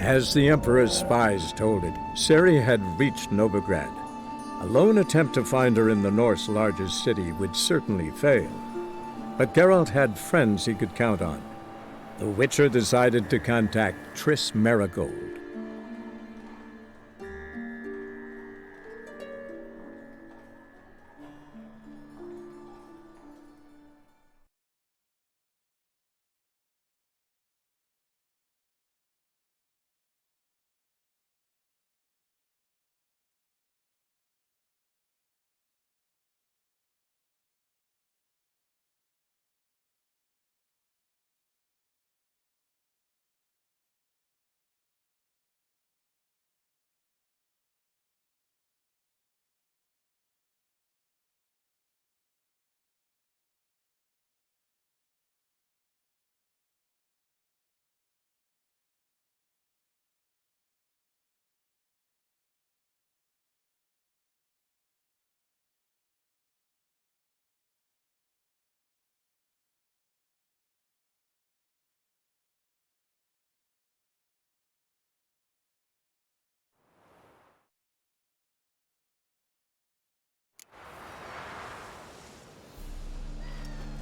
As the Emperor's spies told it, Ciri had reached Novigrad. A lone attempt to find her in the North's largest city would certainly fail. But Geralt had friends he could count on. The Witcher decided to contact Triss Merigold.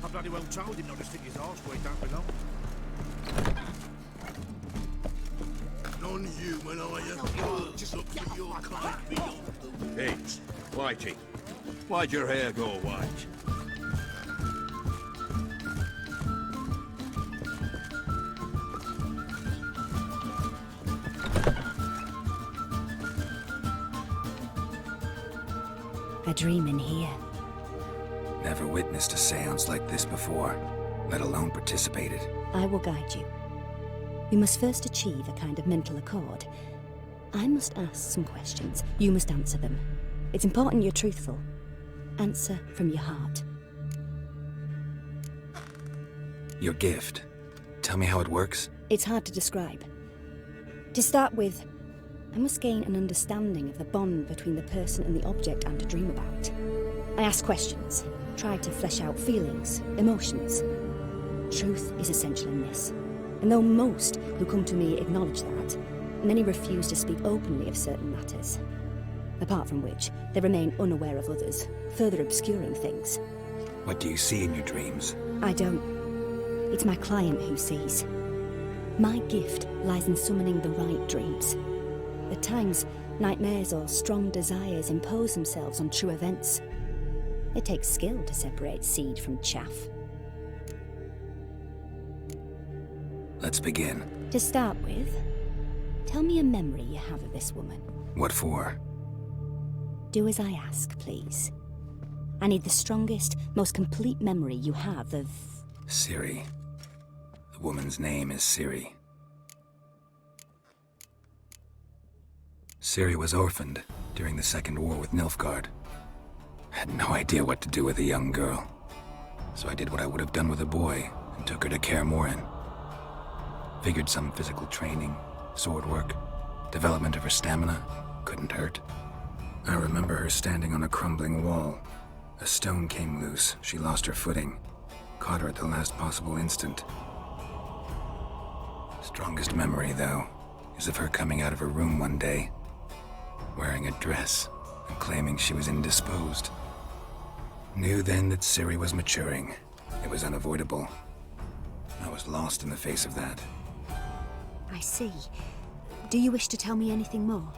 I bloody well told him not to stick his arse where he don't belong. Non-human, are you? Just look for your kind beyond the... Hey, Whitey. Why'd your hair go white? A dream in here. Never witnessed a seance like this before, let alone participated. I will guide you. We must first achieve a kind of mental accord. I must ask some questions. You must answer them. It's important you're truthful. Answer from your heart. Your gift. Tell me how it works. It's hard to describe. To start with, I must gain an understanding of the bond between the person and the object I'm to dream about. I ask questions, try to flesh out feelings, emotions. Truth is essential in this. And though most who come to me acknowledge that, many refuse to speak openly of certain matters. Apart from which, they remain unaware of others, further obscuring things. What do you see in your dreams? I don't. It's my client who sees. My gift lies in summoning the right dreams. At times, nightmares or strong desires impose themselves on true events. It takes skill to separate seed from chaff. Let's begin. To start with, tell me a memory you have of this woman. What for? Do as I ask, please. I need the strongest, most complete memory you have of... Ciri. The woman's name is Ciri. Ciri was orphaned during the Second War with Nilfgaard. Had no idea what to do with a young girl. So I did what I would have done with a boy and took her to Kaer Morhen. Figured some physical training, sword work, development of her stamina couldn't hurt. I remember her standing on a crumbling wall. A stone came loose, she lost her footing. Caught her at the last possible instant. Strongest memory, though, is of her coming out of her room one day, wearing a dress and claiming she was indisposed. Knew then that Ciri was maturing. It was unavoidable. I was lost in the face of that. I see. Do you wish to tell me anything more?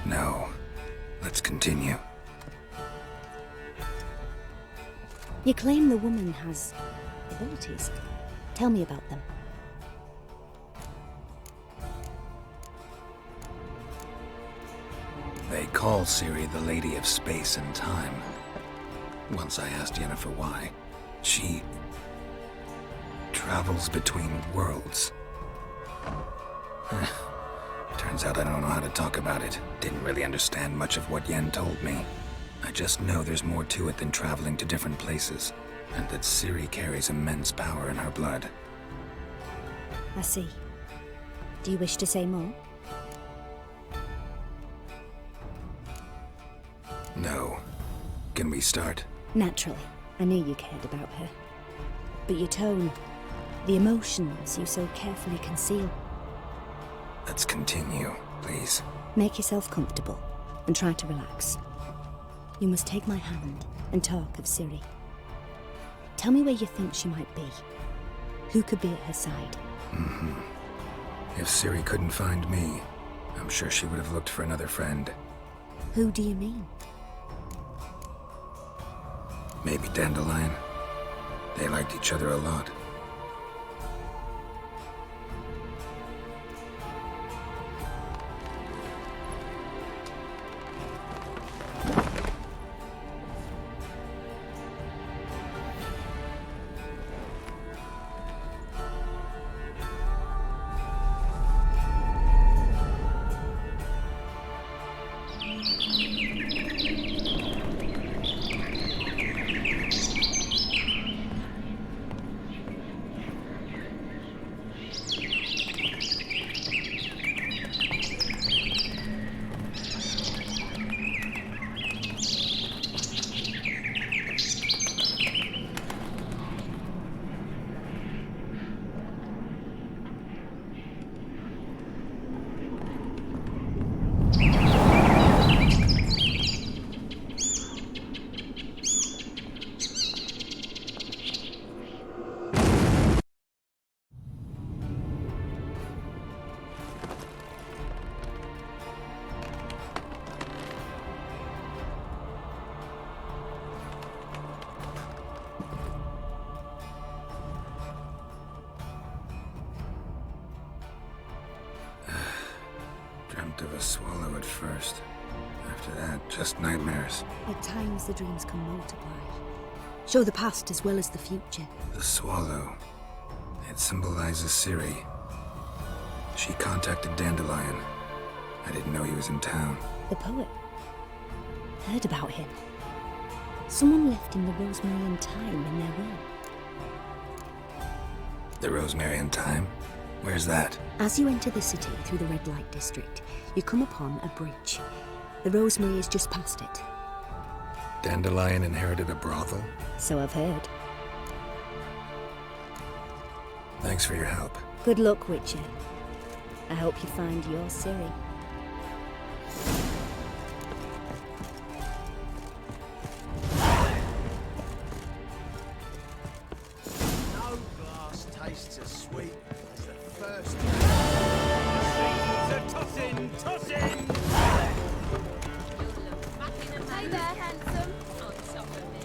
No. Let's continue. You claim the woman has abilities. Tell me about them. They call Ciri the Lady of Space and Time. Once I asked Yennefer why. She travels between worlds. Turns out I don't know how to talk about it. Didn't really understand much of what Yen told me. I just know there's more to it than traveling to different places, and that Ciri carries immense power in her blood. I see. Do you wish to say more? No. Can we start? Naturally. I knew you cared about her. But your tone... The emotions you so carefully conceal. Let's continue, please. Make yourself comfortable and try to relax. You must take my hand and talk of Ciri. Tell me where you think she might be. Who could be at her side? If Ciri couldn't find me, I'm sure she would have looked for another friend. Who do you mean? Maybe Dandelion. They liked each other a lot. Dreamt of a swallow at first. After that, just nightmares. At times the dreams can multiply. Show the past as well as the future. The swallow. It symbolizes Ciri. She contacted Dandelion. I didn't know he was in town. The poet. Heard about him. Someone left him the rosemary and thyme in their will. The Rosemary and Thyme? Where's that? As you enter the city through the red light district, you come upon a bridge. The rosemary is just past it. Dandelion inherited a brothel? So I've heard. Thanks for your help. Good luck, Witcher. I hope you find your Ciri. No glass tastes as sweet as the first. Tossing! Hey there, handsome. On top of me.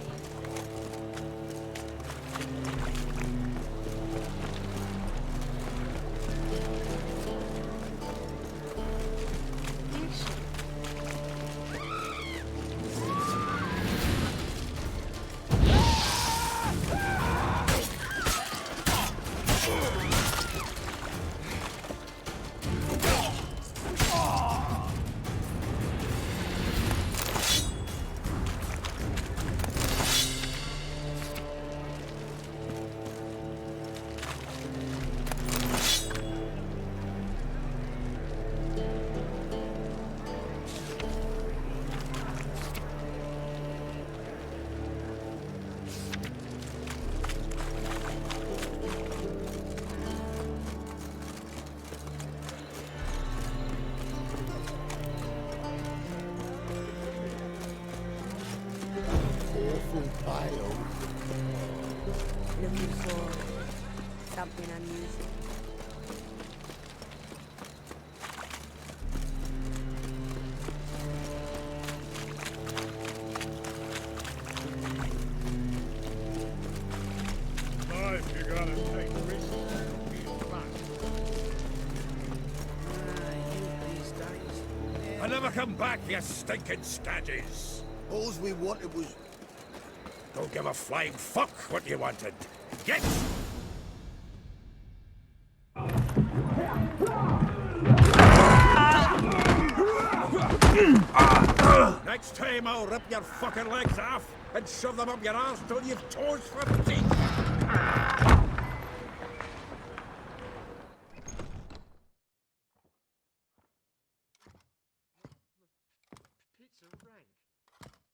Awful pale. Looking for something unusual. Life, you gotta take risks and feel back. These days. I never come back, you stinking staggies! All we wanted was Don't give a flying fuck what you wanted. Get! Next time I'll rip your fucking legs off and shove them up your arse till you've toes for teeth.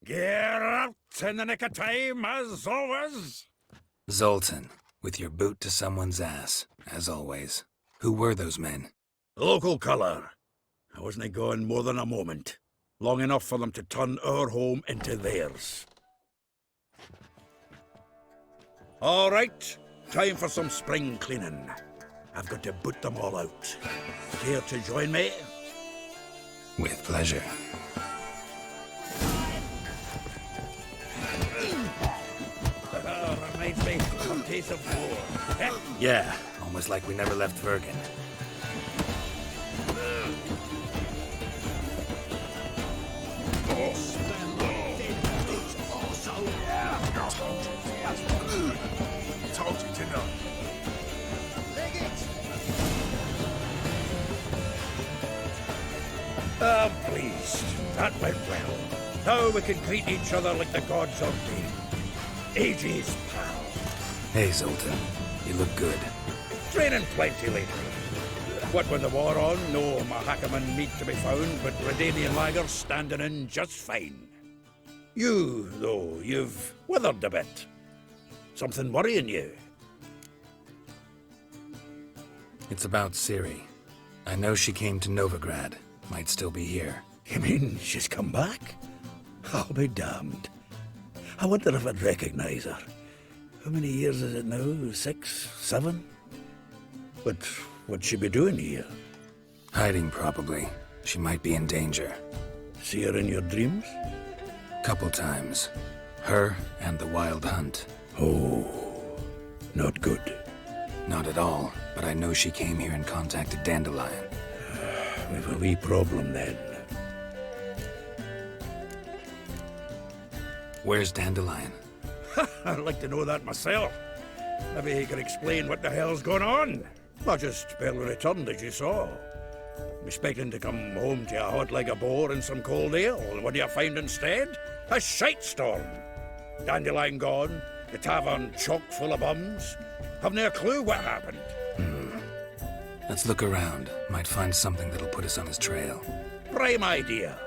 Get out in the nick of time, as always. Zoltan, With your boot to someone's ass, as always. Who were those men? Local colour. I wasn't gone more than a moment. Long enough for them to turn our home into theirs. All right, time for some spring cleaning. I've got to boot them all out. Care to join me? With pleasure. Reminds me of some taste of war. Yeah, Almost like we never left Vergen. Told you to know. I'm pleased. That went well. Now we can greet each other like the gods ordained. Ages, pal. Hey, Zoltan. You look good. Training plenty lately. What with the war on, no Mahakaman meat to be found, but Redanian lagers standing in just fine. You, though, you've withered a bit. Something worrying you? It's about Ciri. I know she came to Novigrad. Might still be here. You mean she's come back? I'll be damned. I wonder if I'd recognize her. How many years is it now? 6, 7? But what'd she be doing here? Hiding, probably. She might be in danger. See her in your dreams? Couple times. Her and the Wild Hunt. Oh, not good. Not at all, but I know she came here and contacted Dandelion. We've a wee problem then. Where's Dandelion? I'd like to know that myself. Maybe he could explain what the hell's going on. I just barely returned, as you saw. I'm expecting to come home to a hot like a boar and some cold ale, and what do you find instead? A shite storm. Dandelion gone, the tavern chock full of bums. Haven't a clue what happened. Let's look around. Might find something that'll put us on his trail. Prime idea.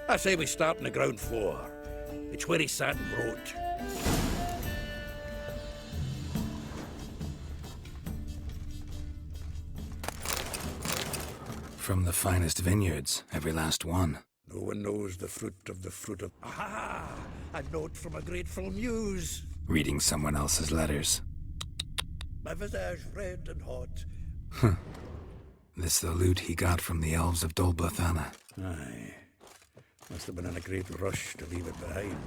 I say we start on the ground floor. It's where he sat and wrote. From the finest vineyards, every last one. No one knows the fruit of... Aha! A note from a grateful muse. Reading someone else's letters. My visage red and hot. This the loot he got from the elves of Dol Bethana. Aye. Must have been in a great rush to leave it behind.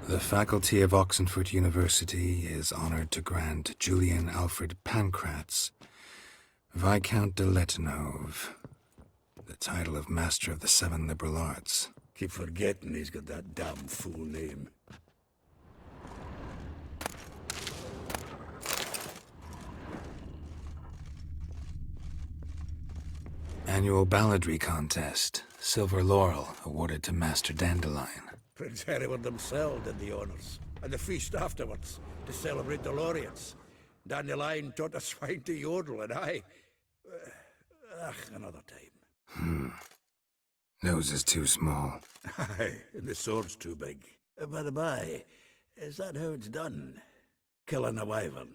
The faculty of Oxenford University is honored to grant Julian Alfred Pancratz, Viscount de Letenove, the title of Master of the Seven Liberal Arts. Keep forgetting he's got that damn fool name. Annual balladry contest. Silver laurel awarded to Master Dandelion. Prince Hereward himself did the honours, and the feast afterwards, to celebrate the laureates. Dandelion taught a swine to yodel, and I... another time. Nose is too small. Aye, and the sword's too big. By the by, is that how it's done? Killing a wyvern?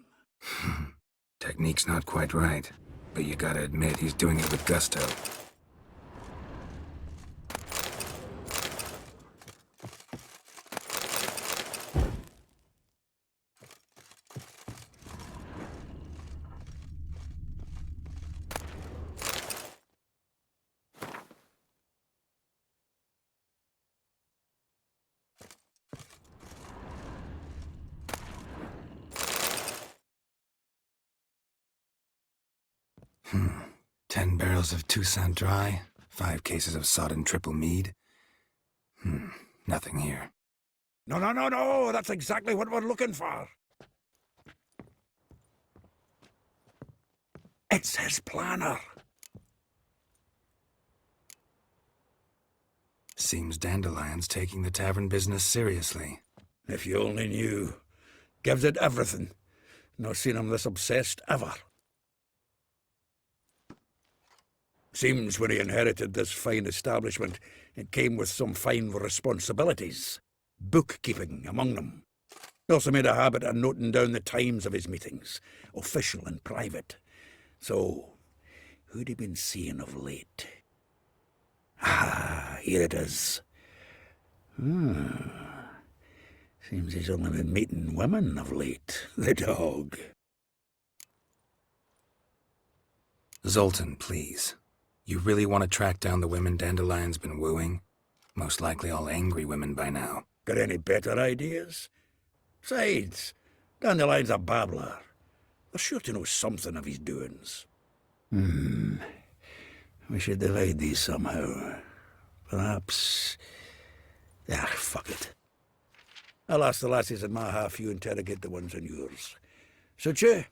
Technique's not quite right, but you gotta admit he's doing it with gusto. Hmm. 10 barrels of Toussaint Dry, 5 cases of sodden triple mead. Nothing here. No, that's exactly what we're looking for. It's his planner. Seems Dandelion's taking the tavern business seriously. If you only knew. Gives it everything. Not seen him this obsessed ever. Seems when he inherited this fine establishment, it came with some fine responsibilities. Bookkeeping among them. He also made a habit of noting down the times of his meetings, official and private. So, who'd he been seeing of late? Ah, here it is. Seems he's only been meeting women of late, the dog. Zoltan, please. You really want to track down the women Dandelion's been wooing? Most likely all angry women by now. Got any better ideas? Besides, Dandelion's a babbler. They're sure to know something of his doings. We should divide these somehow. Perhaps... fuck it. I'll ask the lassies in my half, you interrogate the ones in yours. Suit you?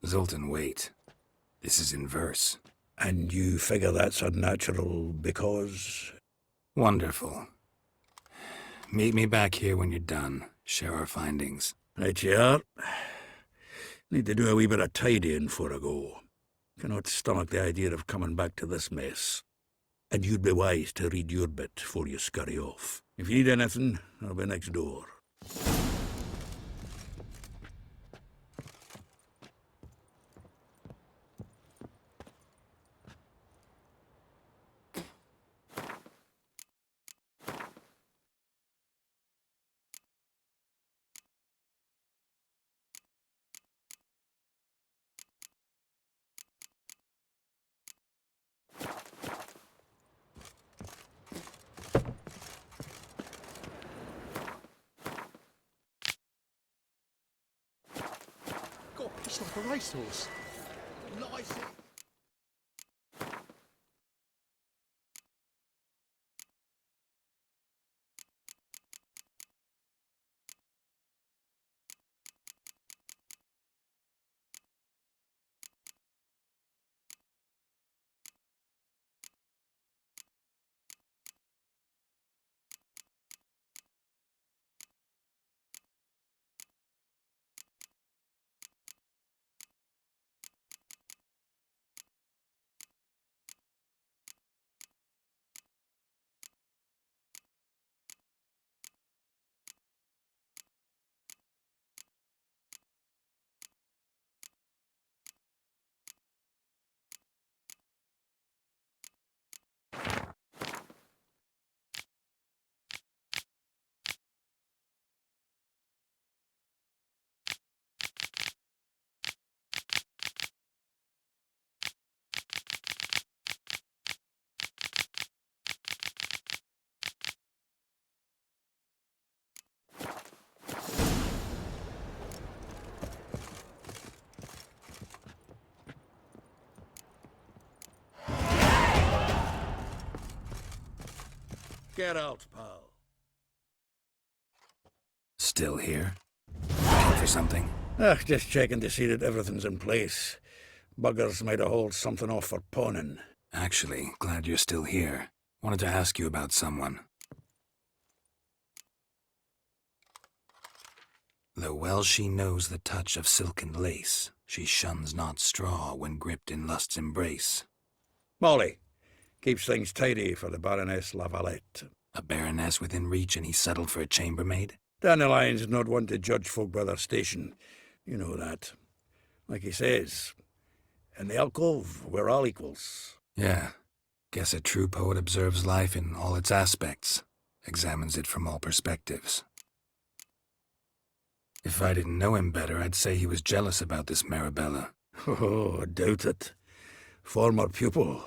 Zoltan, wait. This is in verse. And you figure that's unnatural because... Wonderful. Meet me back here when you're done. Share our findings. Right you are. Need to do a wee bit of tidying before I go. Cannot stomach the idea of coming back to this mess. And you'd be wise to read your bit before you scurry off. If you need anything, I'll be next door. God, it's like a racehorse. Nice. Get out, pal. Still here? Looking for something? Just checking to see that everything's in place. Buggers might have hauled something off for pawning. Actually, glad you're still here. Wanted to ask you about someone. Though well she knows the touch of silken lace, she shuns not straw when gripped in lust's embrace. Molly. Keeps things tidy for the Baroness Lavalette. A baroness within reach and he settled for a chambermaid? Dandelion's not one to judge folk by their station. You know that. Like he says, in the alcove, we're all equals. Yeah. Guess a true poet observes life in all its aspects, examines it from all perspectives. If I didn't know him better, I'd say he was jealous about this Marabella. Oh, I doubt it. Former pupil.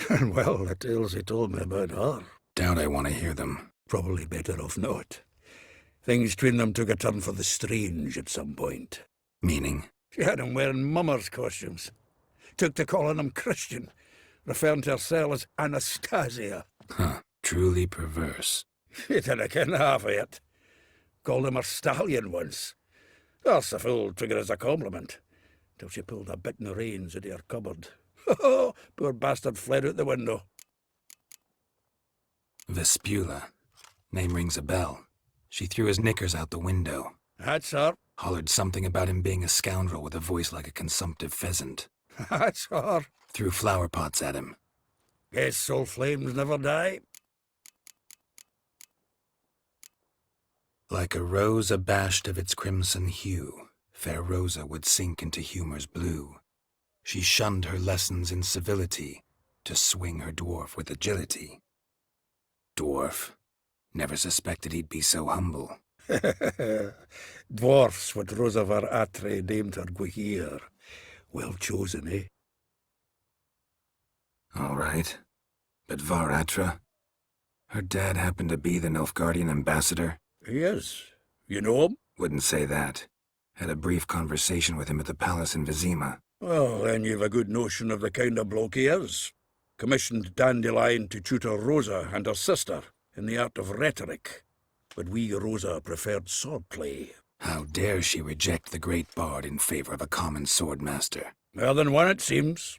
And well, the tales he told me about her. Doubt I want to hear them. Probably better off not. Things between them took a turn for the strange at some point. Meaning? She had him wearing mummers' costumes. Took to calling him Christian, referring to herself as Anastasia. Huh. Truly perverse. She didn't ken half of it. Called him her stallion once. That's the fool took it as a compliment, till she pulled a bit in the reins out of her cupboard. Poor bastard fled out the window. Vespula. Name rings a bell. She threw his knickers out the window. That's her. Hollered something about him being a scoundrel with a voice like a consumptive pheasant. That's her. Threw flower pots at him. Guess soul flames never die. Like a rose abashed of its crimson hue, fair Rosa would sink into humor's blue. She shunned her lessons in civility, to swing her dwarf with agility. Dwarf. Never suspected he'd be so humble. Dwarfs what Rosa var Atre named her Guihir. Well chosen, eh? All right. But Varatra? Her dad happened to be the Nilfgaardian ambassador? He is. You know him? Wouldn't say that. Had a brief conversation with him at the palace in Vizima. Well, then you've a good notion of the kind of bloke he is. Commissioned Dandelion to tutor Rosa and her sister in the art of rhetoric. But we Rosa preferred swordplay. How dare she reject the great bard in favor of a common swordmaster? More than one, it seems.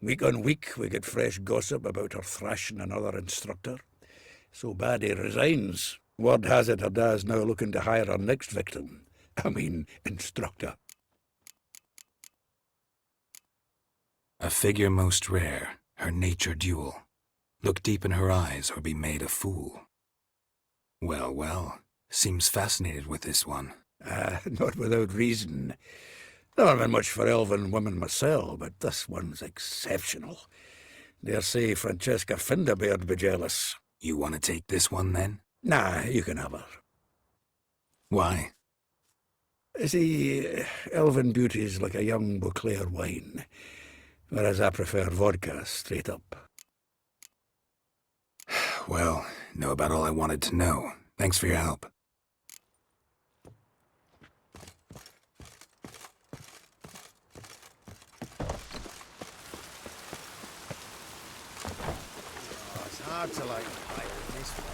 Week on week, we get fresh gossip about her thrashing another instructor. So bad he resigns. Word has it her dad's now looking to hire her next victim. Instructor. A figure most rare, her nature dual. Look deep in her eyes or be made a fool. Well, well, seems fascinated with this one. Not without reason. Never been much for elven women myself, but this one's exceptional. Dare say Francesca Finderbeard be jealous. You want to take this one, then? Nah, you can have her. Why? See, elven beauty's like a young Beauclair wine, whereas I prefer vodka straight up. Well, know about all I wanted to know. Thanks for your help. It's hard to like play with this one.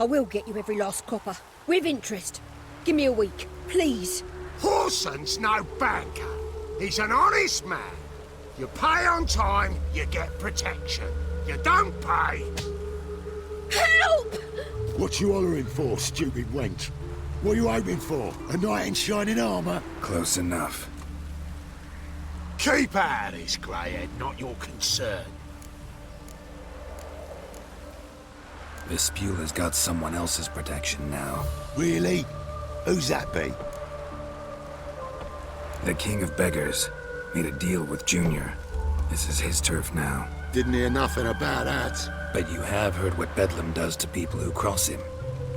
I will get you every last copper, with interest. Give me a week, please. Horson's no banker. He's an honest man. You pay on time, you get protection. You don't pay. Help! What you hollering for, stupid wench? What are you hoping for? A knight in shining armour? Close enough. Keep out of this, greyhead, not your concern. Vespula's got someone else's protection now. Really? Who's that be? The King of Beggars made a deal with Junior. This is his turf now. Didn't hear nothing about that. But you have heard what Bedlam does to people who cross him.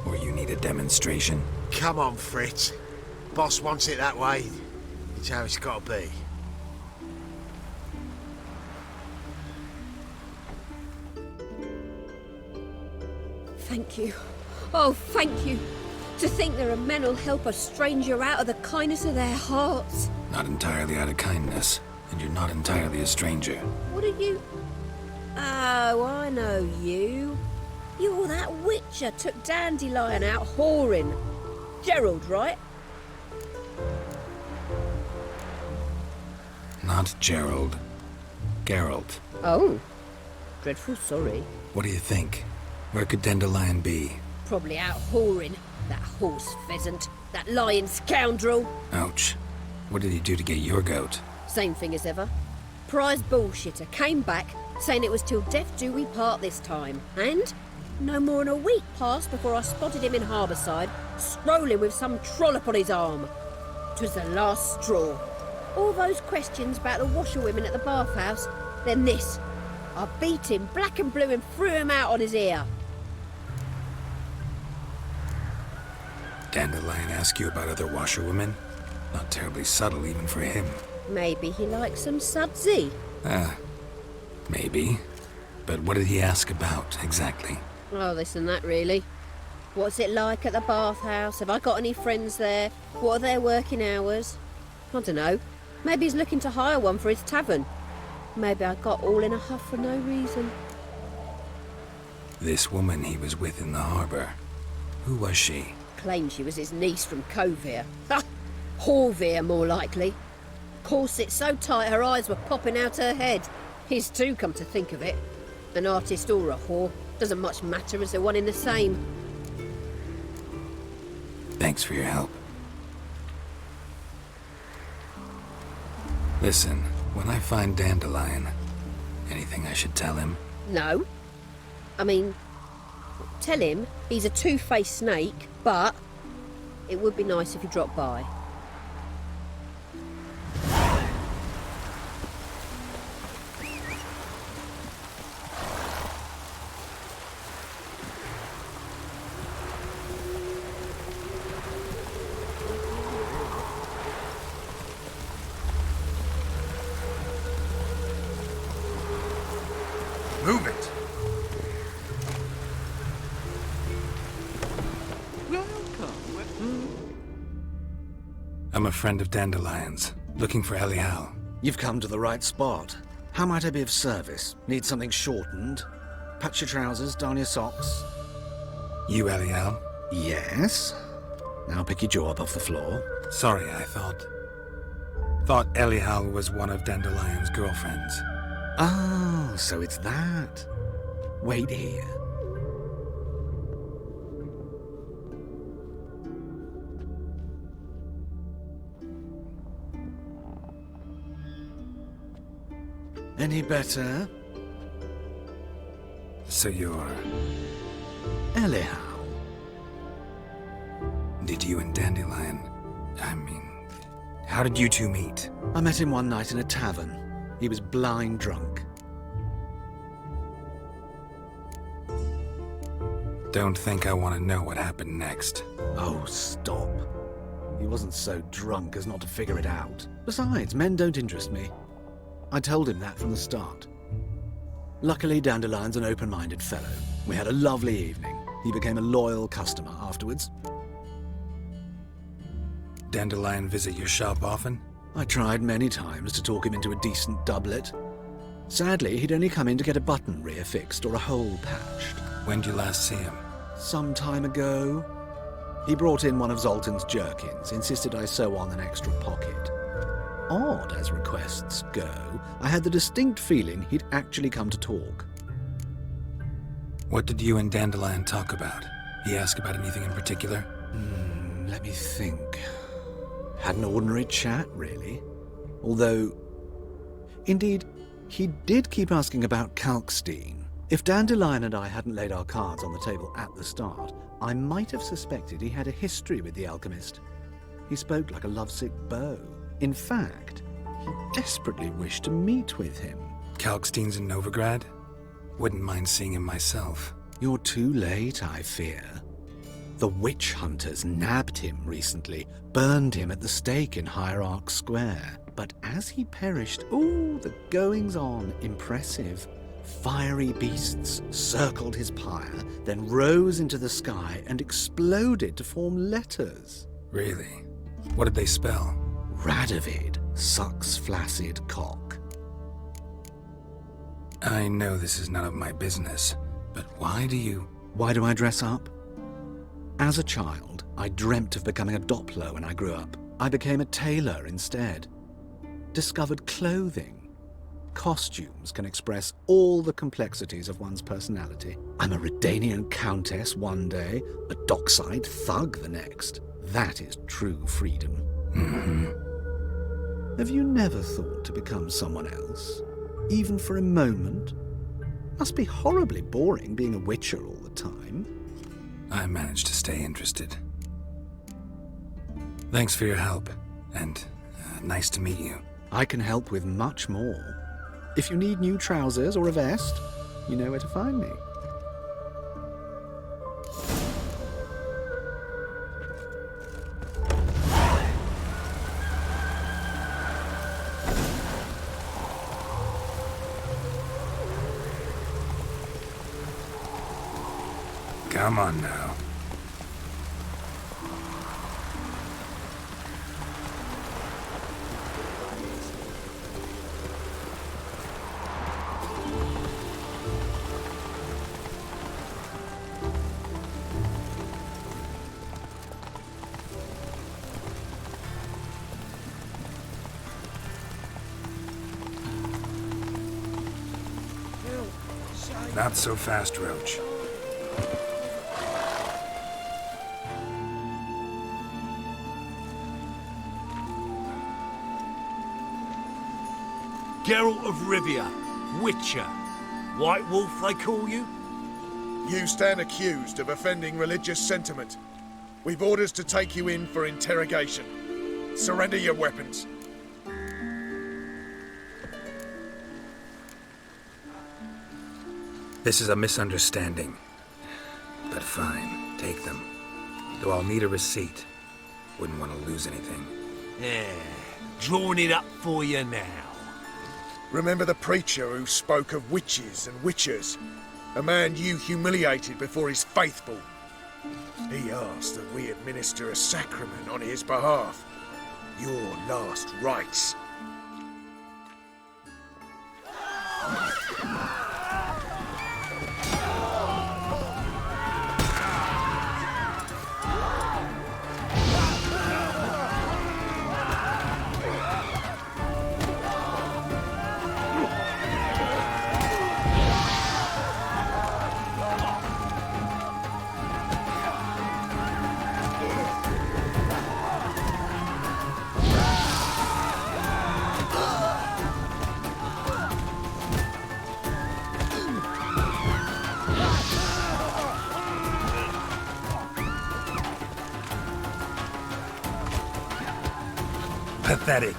Or you need a demonstration? Come on, Fritz. Boss wants it that way. It's how it's got to be. Thank you. Oh, thank you. To think there are men who'll help a stranger out of the kindness of their hearts. Not entirely out of kindness, and you're not entirely a stranger. What are you? Oh, I know you. You're that witcher took Dandelion out whoring. Gerald, right? Not Gerald. Geralt. Oh. Dreadful sorry. What do you think? Where could Dandelion be? Probably out whoring. That horse pheasant. That lying scoundrel. Ouch. What did he do to get your goat? Same thing as ever. Prize bullshitter came back, saying it was till death do we part this time. And no more than a week passed before I spotted him in Harbourside, strolling with some trollop on his arm. 'Twas the last straw. All those questions about the washerwomen at the bathhouse, then this. I beat him black and blue and threw him out on his ear. Dandelion ask you about other washerwomen? Not terribly subtle even for him. Maybe he likes some sudsy. Maybe. But what did he ask about, exactly? Oh, this and that, really. What's it like at the bathhouse? Have I got any friends there? What are their working hours? I don't know. Maybe he's looking to hire one for his tavern. Maybe I got all in a huff for no reason. This woman he was with in the harbour. Who was she? Claimed she was his niece from Kovir. Ha! Horvir, more likely. Corset so tight her eyes were popping out her head. His too, come to think of it. An artist or a whore. Doesn't much matter as they're one in the same. Thanks for your help. Listen, when I find Dandelion, anything I should tell him? No. I mean, tell him he's a two-faced snake, but it would be nice if he dropped by. Move it! I'm a friend of Dandelion's, looking for Elial. You've come to the right spot. How might I be of service? Need something shortened? Patch your trousers, darn your socks. You Elial? Yes? Now pick your jaw up off the floor. Sorry, I thought Elial was one of Dandelion's girlfriends. Oh, so it's that. Wait here. Any better? So you're... Elial. Did you and Dandelion... how did you two meet? I met him one night in a tavern. He was blind drunk. Don't think I want to know what happened next. Oh, stop. He wasn't so drunk as not to figure it out. Besides, men don't interest me. I told him that from the start. Luckily, Dandelion's an open-minded fellow. We had a lovely evening. He became a loyal customer afterwards. Dandelion visit your shop often? I tried many times to talk him into a decent doublet. Sadly, he'd only come in to get a button rear fixed or a hole patched. When'd you last see him? Some time ago. He brought in one of Zoltan's jerkins, insisted I sew on an extra pocket. Odd as requests go, I had the distinct feeling he'd actually come to talk. What did you and Dandelion talk about? He ask about anything in particular? Let me think. Had an ordinary chat, really. Although, indeed, he did keep asking about Kalkstein. If Dandelion and I hadn't laid our cards on the table at the start, I might have suspected he had a history with the alchemist. He spoke like a lovesick beau. In fact, he desperately wished to meet with him. Kalkstein's in Novigrad? Wouldn't mind seeing him myself. You're too late, I fear. The witch hunters nabbed him recently, burned him at the stake in Hierarch Square. But as he perished, the goings-on, impressive. Fiery beasts circled his pyre, then rose into the sky and exploded to form letters. Really? What did they spell? Radovid sucks flaccid cock. I know this is none of my business, but why do I dress up? As a child, I dreamt of becoming a Doppler when I grew up. I became a tailor instead. Discovered clothing. Costumes can express all the complexities of one's personality. I'm a Redanian countess one day, a dockside thug the next. That is true freedom. Have you never thought to become someone else? Even for a moment? Must be horribly boring being a witcher all the time. I managed to stay interested. Thanks for your help, and nice to meet you. I can help with much more. If you need new trousers or a vest, you know where to find me. Come on now. Not so fast, Roach. Geralt of Rivia, Witcher. White Wolf, they call you? You stand accused of offending religious sentiment. We've orders to take you in for interrogation. Surrender your weapons. This is a misunderstanding. But fine, take them. Though I'll need a receipt. Wouldn't want to lose anything. Yeah, drawing it up for you now. Remember the preacher who spoke of witches and witchers? A man you humiliated before his faithful. He asked that we administer a sacrament on his behalf. Your last rites. Pathetic.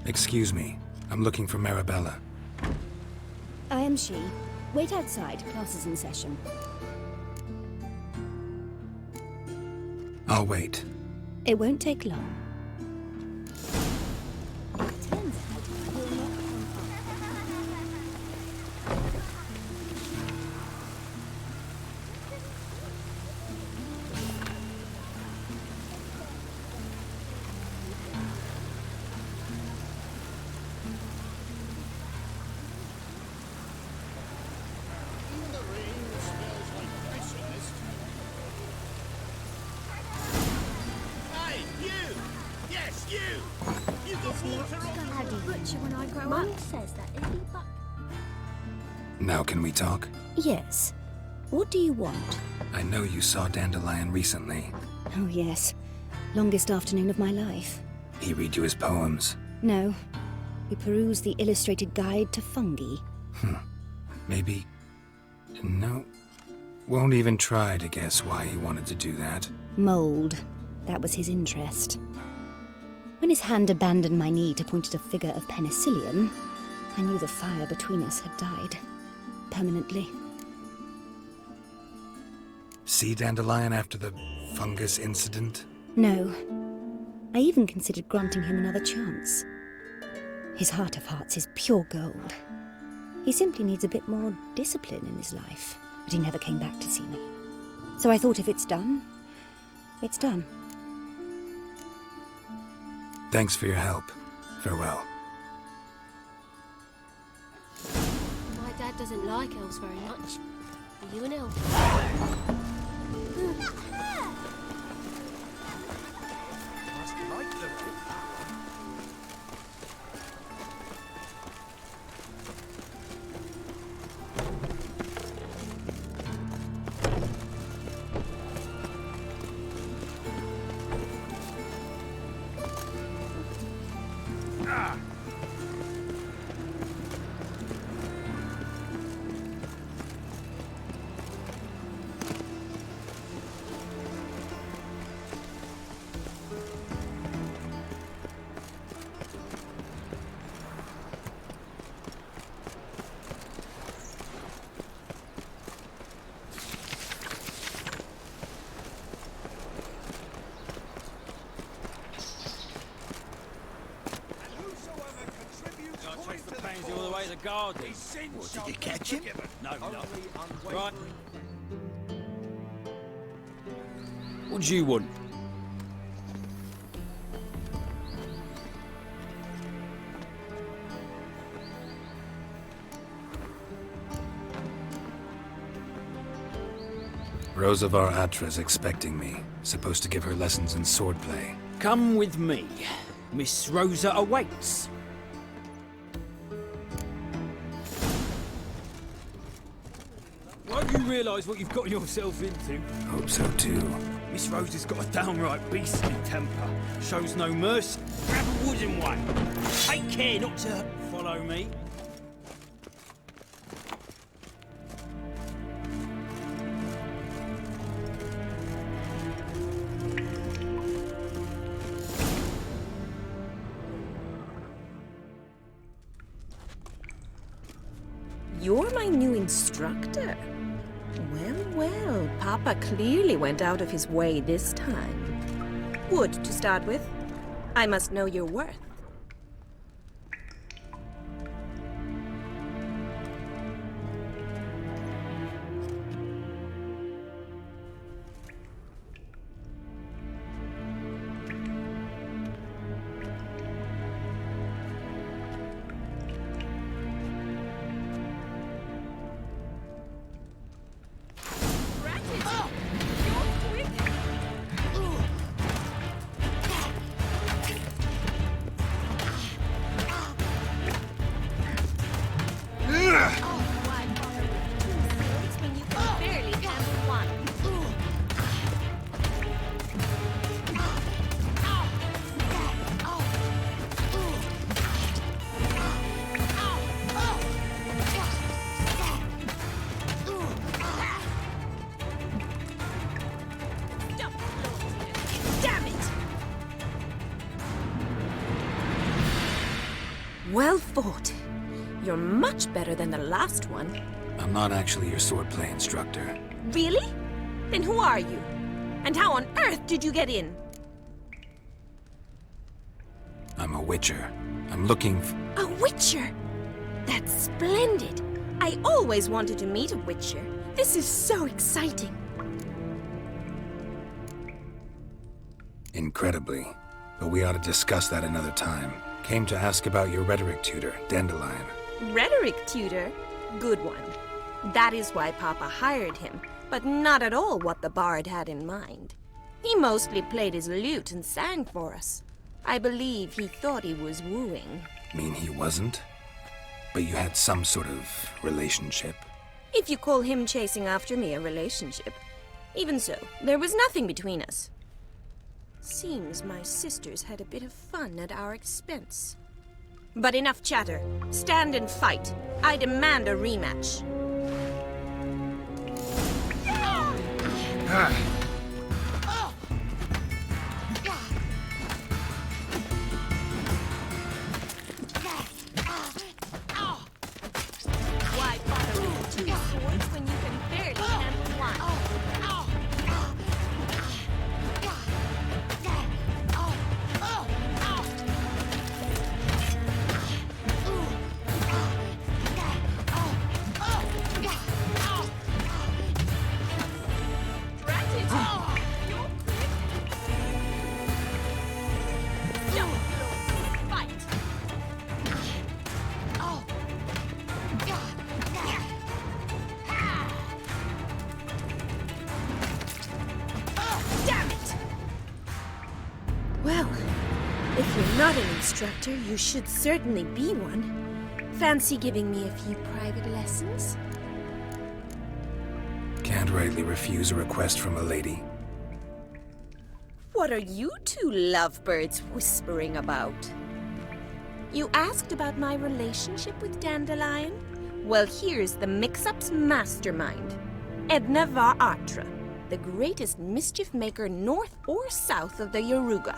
Excuse me. I'm looking for Marabella. I am she. Wait outside. Class is in session. I'll wait. It won't take long. It turns out you're not Now can we talk? Yes. What do you want? I know you saw Dandelion recently. Oh, yes. Longest afternoon of my life. He read you his poems. No. We perused the illustrated guide to fungi. Maybe... No. Won't even try to guess why he wanted to do that. Mold. That was his interest. When his hand abandoned my knee to point at a figure of penicillium, I knew the fire between us had died. Permanently. See Dandelion after the fungus incident? No. I even considered granting him another chance. His heart of hearts is pure gold. He simply needs a bit more discipline in his life, but he never came back to see me. So I thought if it's done, it's done. Thanks for your help. Farewell. My dad doesn't like elves very much. Are you an elf? garden. What, did you catch him? No, no. Right. What do you want? Rosavar Atra's expecting me. Supposed to give her lessons in swordplay. Come with me. Miss Rosa awaits. Won't you realise what you've got yourself into? Hope so too. Miss Rosa's got a downright beastly temper. Shows no mercy. Grab a wooden one. Take care not to follow me. You're my new instructor? Well, well, Papa clearly went out of his way this time. Wood, to start with. I must know your worth. Well fought. You're much better than the last one. I'm not actually your swordplay instructor. Really? Then who are you? And how on earth did you get in? I'm a witcher. I'm looking A witcher? That's splendid. I always wanted to meet a witcher. This is so exciting. Incredibly. But we ought to discuss that another time. Came to ask about your rhetoric tutor, Dandelion. Rhetoric tutor? Good one. That is why Papa hired him, but not at all what the bard had in mind. He mostly played his lute and sang for us. I believe he thought he was wooing. Mean he wasn't? But you had some sort of relationship? If you call him chasing after me a relationship. Even so, there was nothing between us. Seems my sisters had a bit of fun at our expense. But enough chatter. Stand and fight. I demand a rematch. Why bother with two swords when you can barely handle one? Well, if you're not an instructor, you should certainly be one. Fancy giving me a few private lessons? Can't rightly refuse a request from a lady. What are you two lovebirds whispering about? You asked about my relationship with Dandelion? Well, here's the mix-up's mastermind. Edna var Atra, the greatest mischief maker north or south of the Yaruga.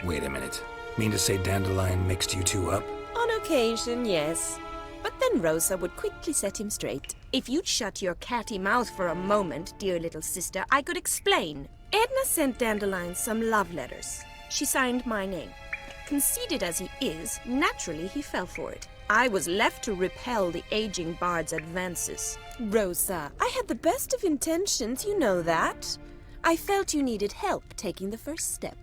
Wait a minute. Mean to say Dandelion mixed you two up? On occasion, yes. But then Rosa would quickly set him straight. If you'd shut your catty mouth for a moment, dear little sister, I could explain. Edna sent Dandelion some love letters. She signed my name. Conceited as he is, naturally he fell for it. I was left to repel the aging bard's advances. Rosa, I had the best of intentions, you know that. I felt you needed help taking the first step.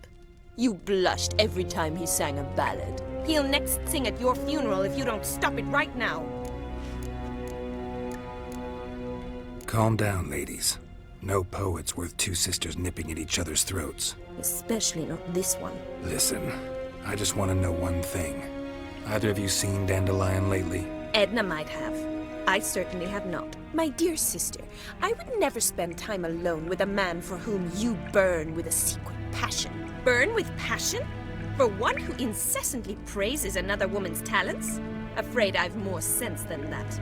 You blushed every time he sang a ballad. He'll next sing at your funeral if you don't stop it right now. Calm down, ladies. No poet's worth two sisters nipping at each other's throats. Especially not this one. Listen, I just want to know one thing. Either of you seen Dandelion lately? Edna might have. I certainly have not. My dear sister, I would never spend time alone with a man for whom you burn with a secret passion. Burn with passion? For one who incessantly praises another woman's talents? Afraid I've more sense than that.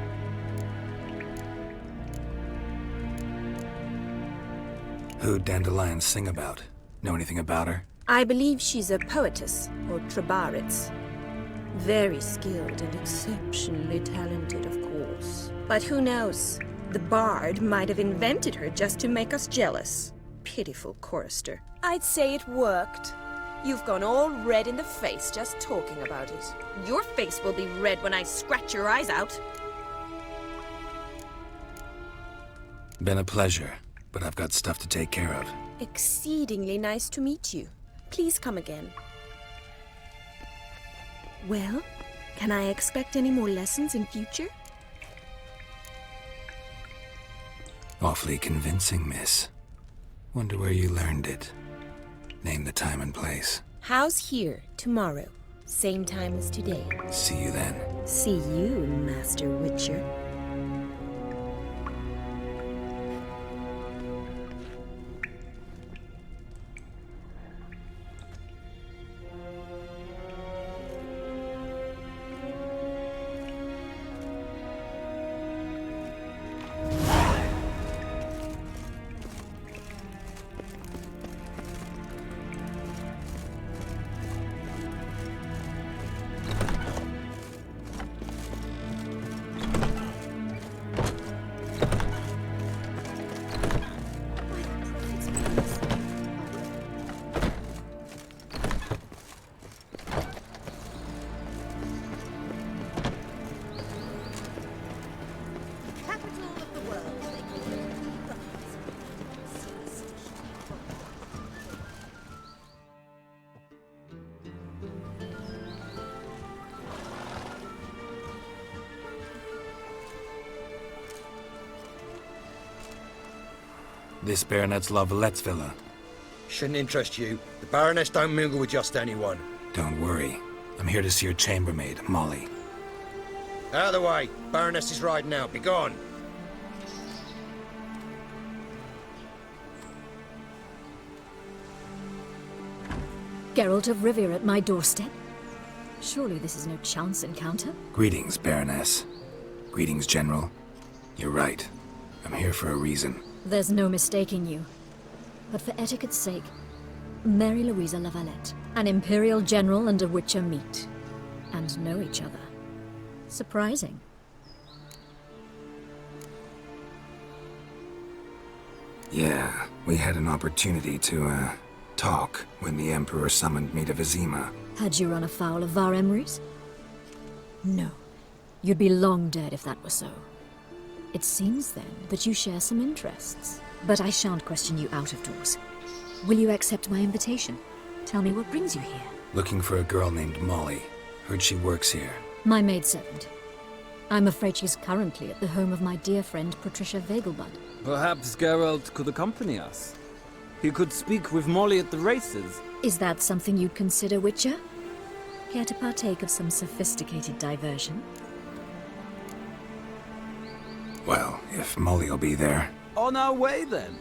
Who'd Dandelion sing about? Know anything about her? I believe she's a poetess, or trabaritz. Very skilled and exceptionally talented, of course. But who knows? The bard might have invented her just to make us jealous. Pitiful chorister. I'd say it worked. You've gone all red in the face just talking about it. Your face will be red when I scratch your eyes out. Been a pleasure, but I've got stuff to take care of. Exceedingly nice to meet you. Please come again. Well, can I expect any more lessons in future? Awfully convincing, miss. Wonder where you learned it. Name the time and place. House here, tomorrow. Same time as today. See you then. See you, Master Witcher. This baronet's La Valette's villa. Shouldn't interest you. The Baroness don't mingle with just anyone. Don't worry. I'm here to see your chambermaid, Molly. Out of the way. Baroness is riding out. Be gone. Geralt of Rivia at my doorstep? Surely this is no chance encounter? Greetings, Baroness. Greetings, General. You're right. I'm here for a reason. There's no mistaking you. But for etiquette's sake, Mary Louisa La Valette, an Imperial General and a Witcher meet. And know each other. Surprising. Yeah, we had an opportunity to, talk when the Emperor summoned me to Vizima. Had you run afoul of Var Emrys? No. You'd be long dead if that were so. It seems, then, that you share some interests. But I shan't question you out of doors. Will you accept my invitation? Tell me what brings you here. Looking for a girl named Molly. Heard she works here. My maidservant. I'm afraid she's currently at the home of my dear friend Patricia Vegelbud. Perhaps Geralt could accompany us. He could speak with Molly at the races. Is that something you'd consider, Witcher? Care to partake of some sophisticated diversion? Well, if Molly'll be there. On our way, then.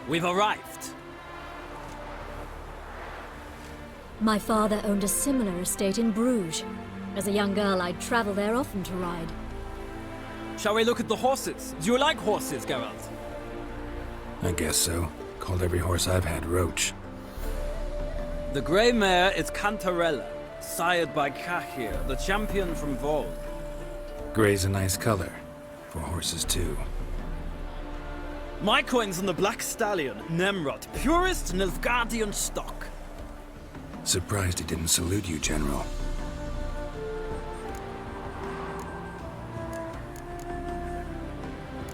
We've arrived. My father owned a similar estate in Bruges. As a young girl, I'd travel there often to ride. Shall we look at the horses? Do you like horses, Geralt? I guess so. Called every horse I've had Roach. The grey mare is Cantarella, sired by Cahir, the champion from Vol. Grey's a nice color. For horses, too. My coin's on the black stallion, Nemrod, purest Nilfgaardian stock. Surprised he didn't salute you, General.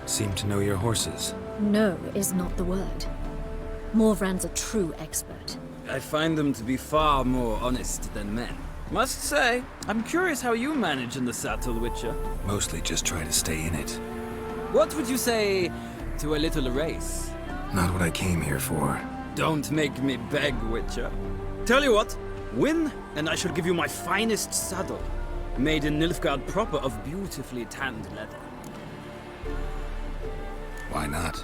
Seem to know your horses. No is not the word. Morvran's a true expert. I find them to be far more honest than men. Must say, I'm curious how you manage in the saddle, Witcher. Mostly just try to stay in it. What would you say to a little race? Not what I came here for. Don't make me beg, Witcher. Tell you what, win, and I shall give you my finest saddle. Made in Nilfgaard proper of beautifully tanned leather. Why not?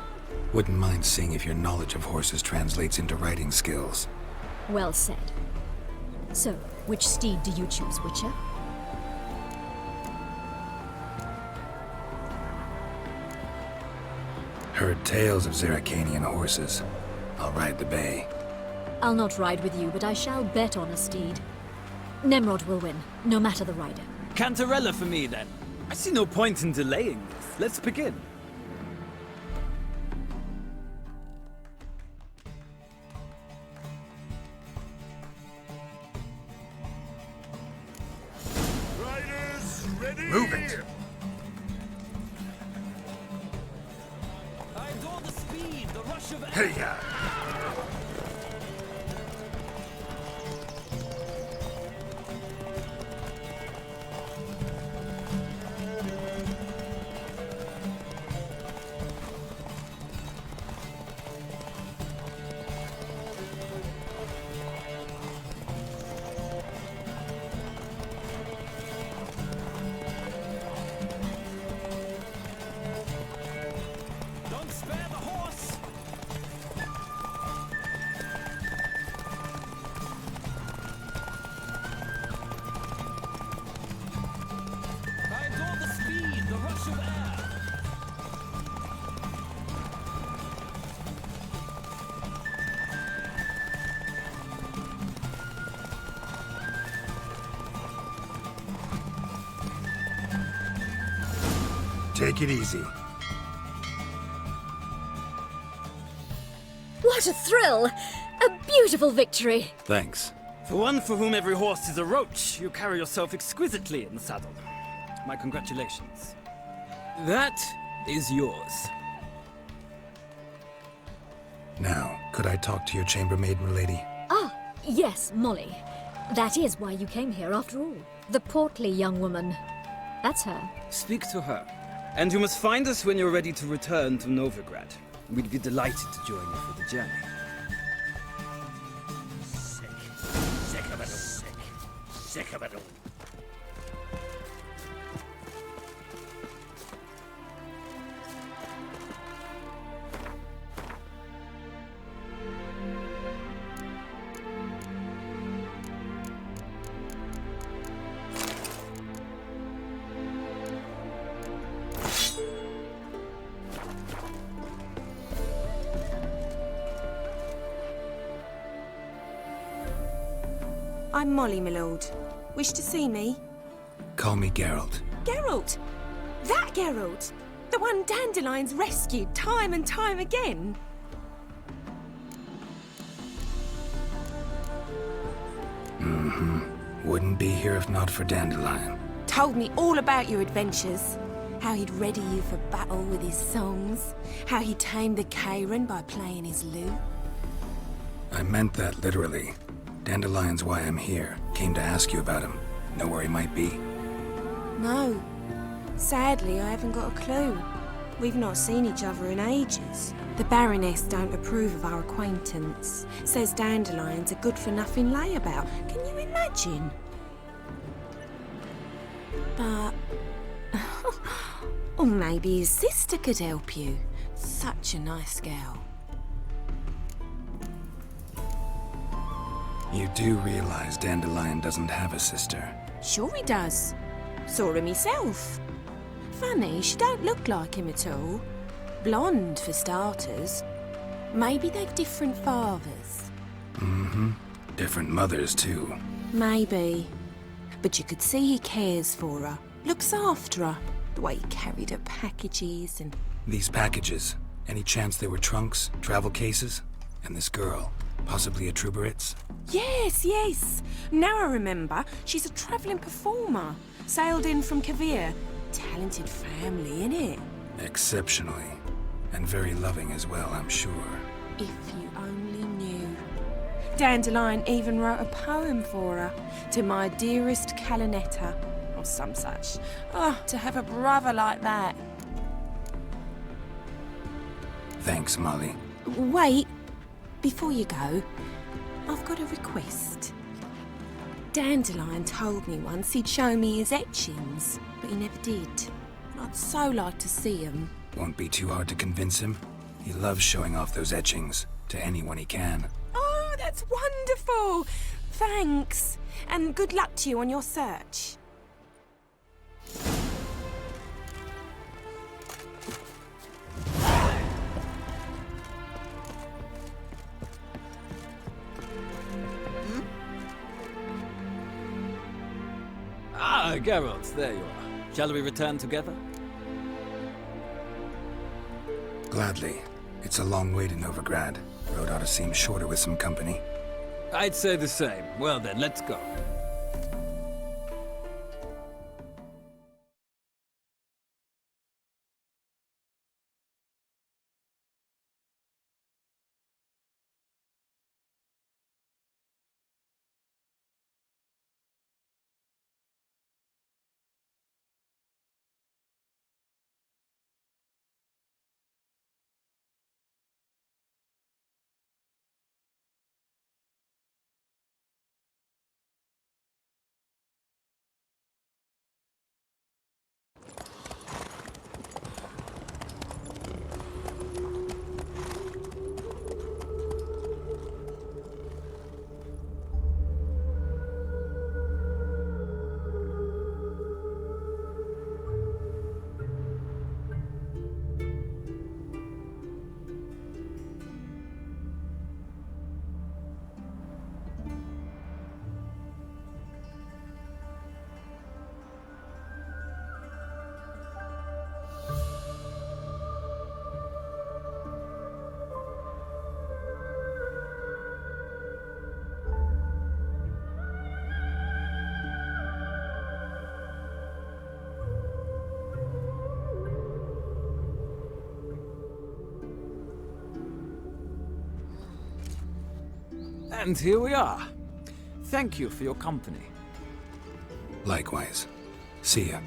Wouldn't mind seeing if your knowledge of horses translates into riding skills. Well said. So, which steed do you choose, Witcher? Heard tales of Zeracanian horses. I'll ride the bay. I'll not ride with you, but I shall bet on a steed. Nemrod will win, no matter the rider. Cantarella for me, then. I see no point in delaying this. Let's begin. Move it! I adore the speed, the rush of Hey, ya! Don't spare the horse! I adore the speed, the rush of air. Take it easy. What a thrill! A beautiful victory! Thanks. For one for whom every horse is a roach, you carry yourself exquisitely in the saddle. My congratulations. That is yours. Now, could I talk to your chambermaid, milady? Ah, yes, Molly. That is why you came here after all. The portly young woman. That's her. Speak to her. And you must find us when you're ready to return to Novigrad. We'd be delighted to join you for the journey. Sick. Sick of it all. Sick. Sick of it all. I'm Molly, my lord. Wish to see me? Call me Geralt. Geralt! That Geralt! The one Dandelion's rescued time and time again! Wouldn't be here if not for Dandelion. Told me all about your adventures. How he'd ready you for battle with his songs. How he tamed the Kairan by playing his lute. I meant that literally. Dandelion's why I'm here. Came to ask you about him. Know where he might be? No. Sadly, I haven't got a clue. We've not seen each other in ages. The Baroness don't approve of our acquaintance. Says Dandelion's a good-for-nothing layabout. Can you imagine? But... or maybe his sister could help you. Such a nice girl. You do realize Dandelion doesn't have a sister? Sure he does. Saw her myself. Funny, she don't look like him at all. Blonde, for starters. Maybe they've different fathers. Mm-hmm. Different mothers, too. Maybe. But you could see he cares for her. Looks after her. The way he carried her packages and... These packages, any chance they were trunks, travel cases? And this girl, possibly a Truberitz? Yes, yes. Now I remember. She's a travelling performer. Sailed in from Kavir. Talented family, innit? Exceptionally. And very loving as well, I'm sure. If you only knew. Dandelion even wrote a poem for her. To my dearest Calinetta. Or some such. Oh, to have a brother like that. Thanks, Molly. Wait. Before you go, I've got a request. Dandelion told me once he'd show me his etchings, but he never did. I'd so like to see them. Won't be too hard to convince him. He loves showing off those etchings to anyone he can. Oh, that's wonderful! Thanks, and good luck to you on your search. Ah, Geralt, there you are. Shall we return together? Gladly. It's a long way to Novigrad. Road ought to seem shorter with some company. I'd say the same. Well then, let's go. And here we are. Thank you for your company. Likewise. See ya.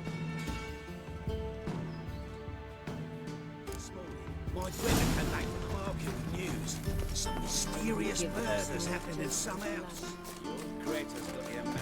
My brother came back from the market with news. Some mysterious murders happening in some house. Your creator's got your man.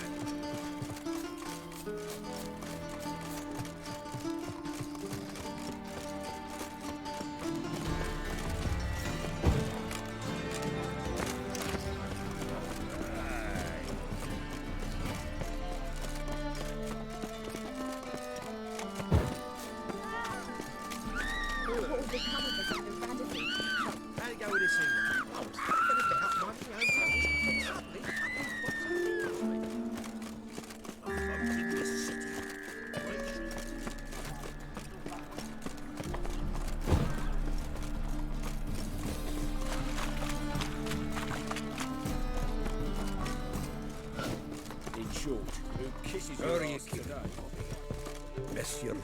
Monsieur.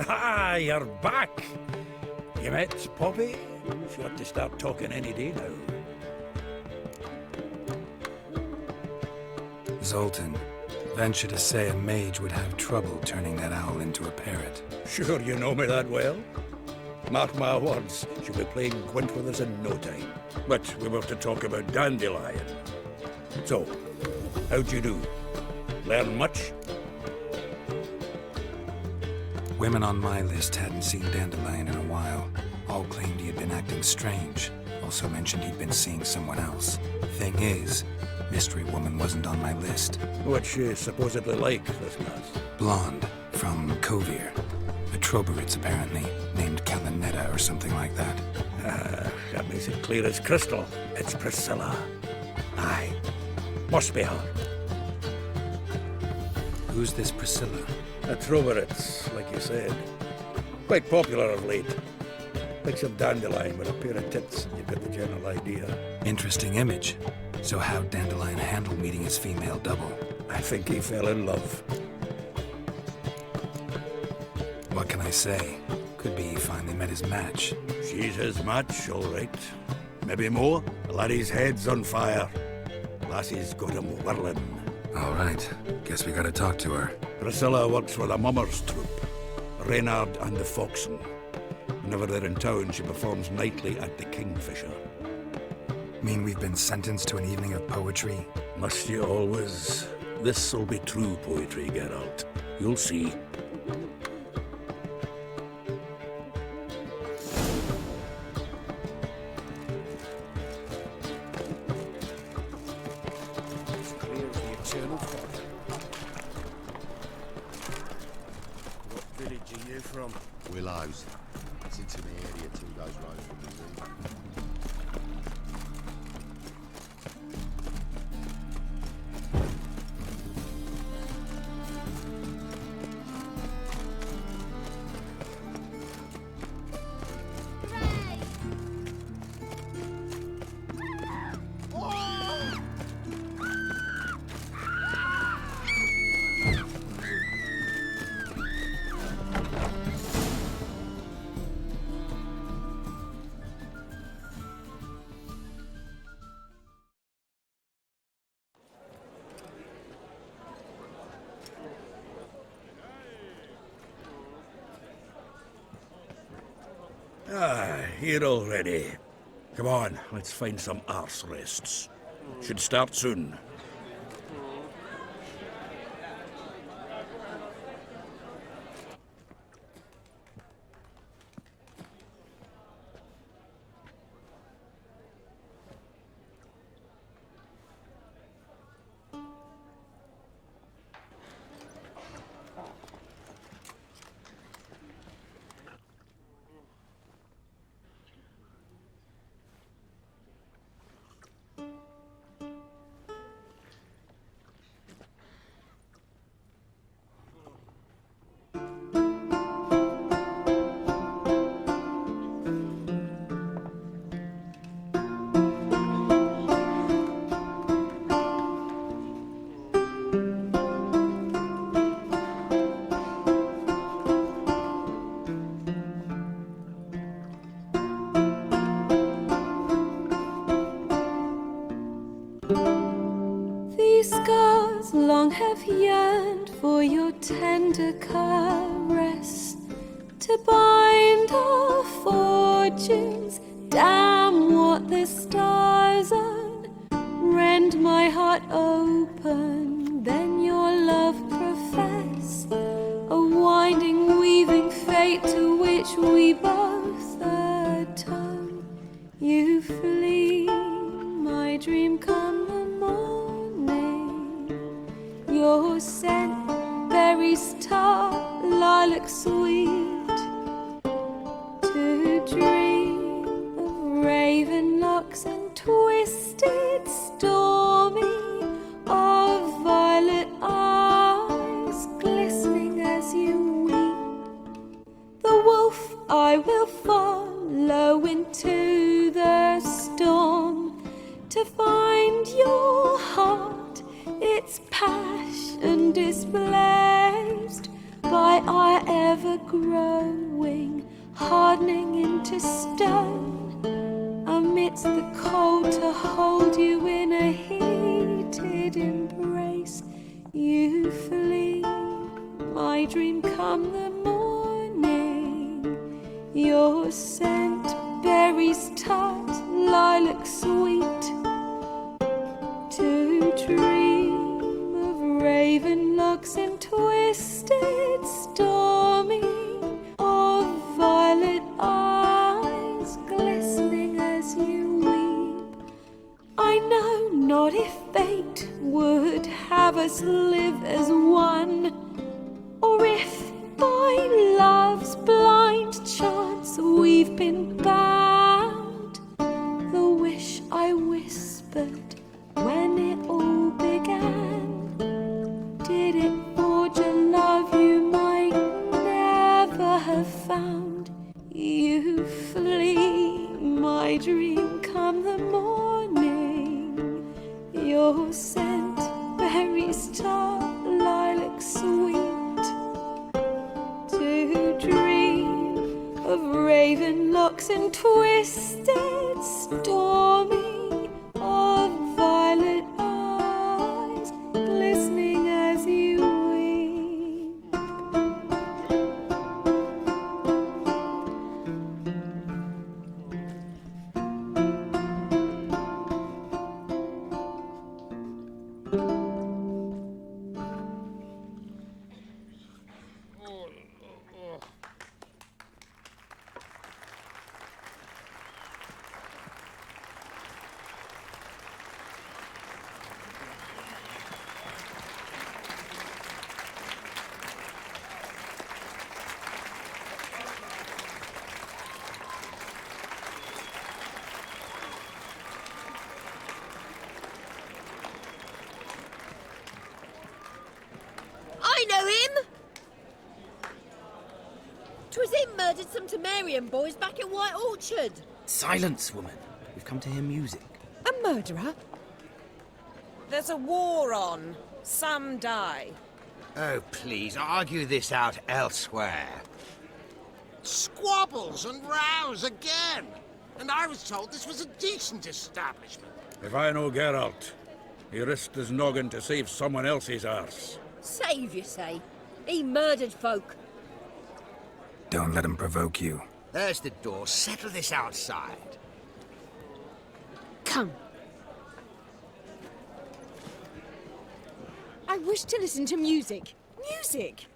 Ah, you're back! You met Poppy? She ought to start talking any day now. Zoltan, venture to say a mage would have trouble turning that owl into a parrot. Sure you know me that well? Mark my words, she'll be playing Gwent with us in no time. But we were to talk about Dandelion. So, how'd you do? Learn much? Women on my list hadn't seen Dandelion in a while. All claimed he had been acting strange. Also mentioned he'd been seeing someone else. Thing is, Mystery Woman wasn't on my list. What's she supposedly like, this lass? Blonde, from Kovir. A Troberitz, apparently, named Kalinetta or something like that. That makes it clear as crystal. It's Priscilla. Aye. Must be her. Who's this Priscilla? A Troberitz, like you said. Quite popular of late. Like some dandelion with a pair of tits, and you get the general idea. Interesting image. So how'd Dandelion handle meeting his female double? I think he fell in love. What can I say? Could be he finally met his match. She's his match, all right. Maybe more. The laddie's head's on fire. Lassie's got him whirling. All right. Guess we gotta talk to her. Priscilla works for the Mummers troupe. Reynard and the Foxen. Whenever they're in town, she performs nightly at the Kingfisher. Mean we've been sentenced to an evening of poetry? Must you always? This'll be true poetry, Geralt. You'll see. It's clear as the eternal fog. What village are you from? Willows. It's into the area 2 days road from the sea. Here already. Come on, let's find some arse rests. Should start soon. These scars long have yearned for your tender caress, to bind our fortunes. Damn what the stars own. Rend my heart open, then your love profess. A winding, weaving fate to which we both atone. You flee, my dream come the morning. Your scent, berries tart, lilac sweet. To dream of raven locks and twisted stormy, of violet eyes glistening as you weep. The wolf I will follow into the storm, to find your heart, its passion displaced by our ever-growing, hardening into stone. Amidst the cold, to hold you in a heated embrace. You flee, my dream come the morning. Your scent, berries tart, lilac sweet. To dream of raven locks and twisted stormy, of violet eyes us live as one, or if by love's blind chance we've been bound. The wish I whispered when it all began, did it forge a love you might never have found? You flee, my dream, come the morning. Your scent, berries tart, lilac sweet. To dream of raven locks and twisted, stormy, of violet eyes, glistening as you weep. I know him! 'Twas him murdered some Temerian boys back in White Orchard. Silence, woman. We've come to hear music. A murderer? There's a war on. Some die. Oh, please, argue this out elsewhere. Squabbles and rows again. And I was told this was a decent establishment. If I know Geralt, he risked his noggin to save someone else's arse. Save, you say? He murdered folk. Don't let him provoke you. There's the door. Settle this outside. Come. I wish to listen to music. Music!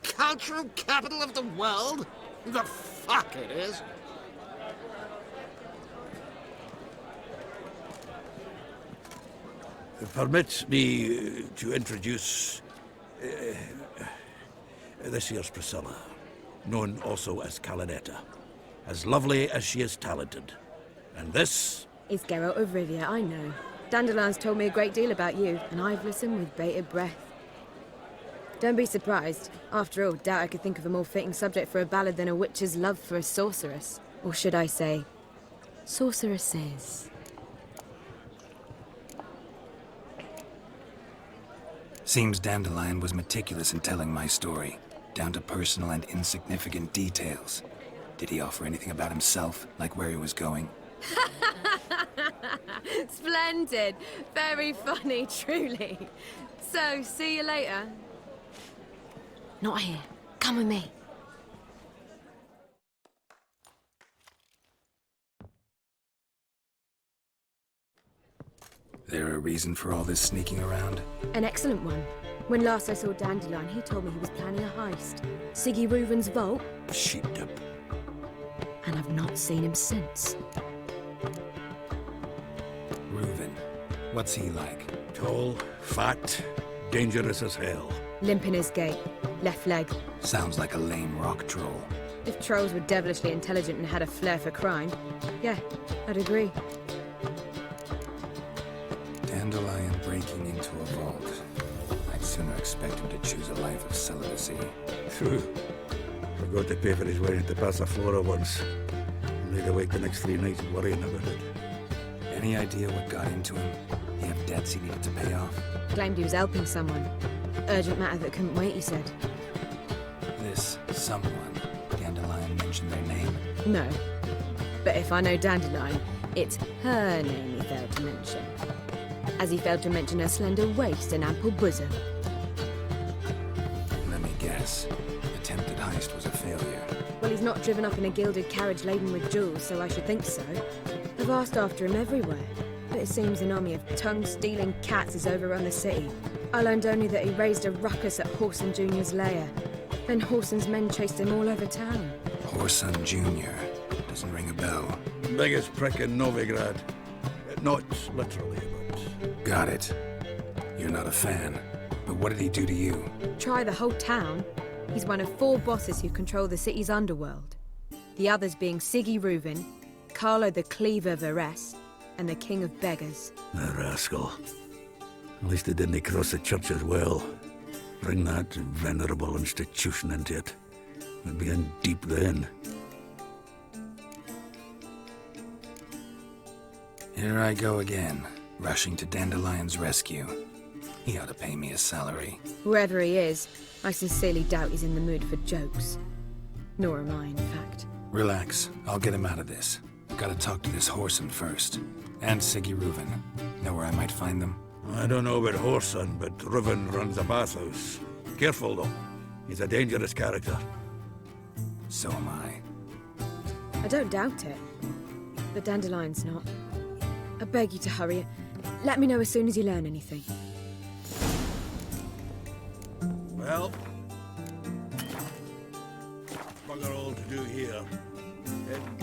Cultural capital of the world? The fuck it is. Permit me to introduce this here's Priscilla, known also as Calinetta, as lovely as she is talented. And this is Geralt of Rivia, I know. Dandelion's told me a great deal about you, and I've listened with bated breath. Don't be surprised. After all, doubt I could think of a more fitting subject for a ballad than a witch's love for a sorceress. Or should I say, sorceresses. Seems Dandelion was meticulous in telling my story, down to personal and insignificant details. Did he offer anything about himself, like where he was going? Splendid. Very funny, truly. So, see you later. Not here. Come with me. There a reason for all this sneaking around? An excellent one. When last I saw Dandelion, he told me he was planning a heist. Siggy Reuven's vault. sheepdip. And I've not seen him since. Reuven. What's he like? Tall, fat, dangerous as hell. Limp in his gait. Left leg. Sounds like a lame rock troll. If trolls were devilishly intelligent and had a flair for crime, yeah, I'd agree. Dandelion breaking into a vault. I'd sooner expect him to choose a life of celibacy. Forgot to pay for his wedding to Passaflora once. Laid awake the next 3 nights worrying about it. Any idea what got into him? He had debts he needed to pay off? Claimed he was helping someone. Urgent matter that couldn't wait, he said. This someone, Dandelion mentioned their name? No. But if I know Dandelion, it's her name he failed to mention. As he failed to mention her slender waist and ample bosom. Let me guess. Attempted heist was a failure. Well, he's not driven up in a gilded carriage laden with jewels, so I should think so. I've asked after him everywhere, but it seems an army of tongue-stealing cats has overrun the city. I learned only that he raised a ruckus at Whoreson Jr.'s lair. Then Whoreson's men chased him all over town. Whoreson Jr. Doesn't ring a bell. Biggest prick in Novigrad. Not literally, but... Got it. You're not a fan. But what did he do to you? Try the whole town. He's one of 4 bosses who control the city's underworld. The others being Ciri Hoping, Carlo the Cleaver Varese, and the King of Beggars. The rascal. At least he didn't cross the church as well. Bring that venerable institution into it. We'd be in deep then. Here I go again, rushing to Dandelion's rescue. He ought to pay me a salary. Whoever he is, I sincerely doubt he's in the mood for jokes. Nor am I, in fact. Relax. I'll get him out of this. Gotta talk to this Whoreson first. And Ciri Hoping. Know where I might find them? I don't know about Whoreson, but Reuven runs a bathhouse. Careful, though. He's a dangerous character. So am I. I don't doubt it. But Dandelion's not. I beg you to hurry. Let me know as soon as you learn anything. Well, bugger all to do here. Head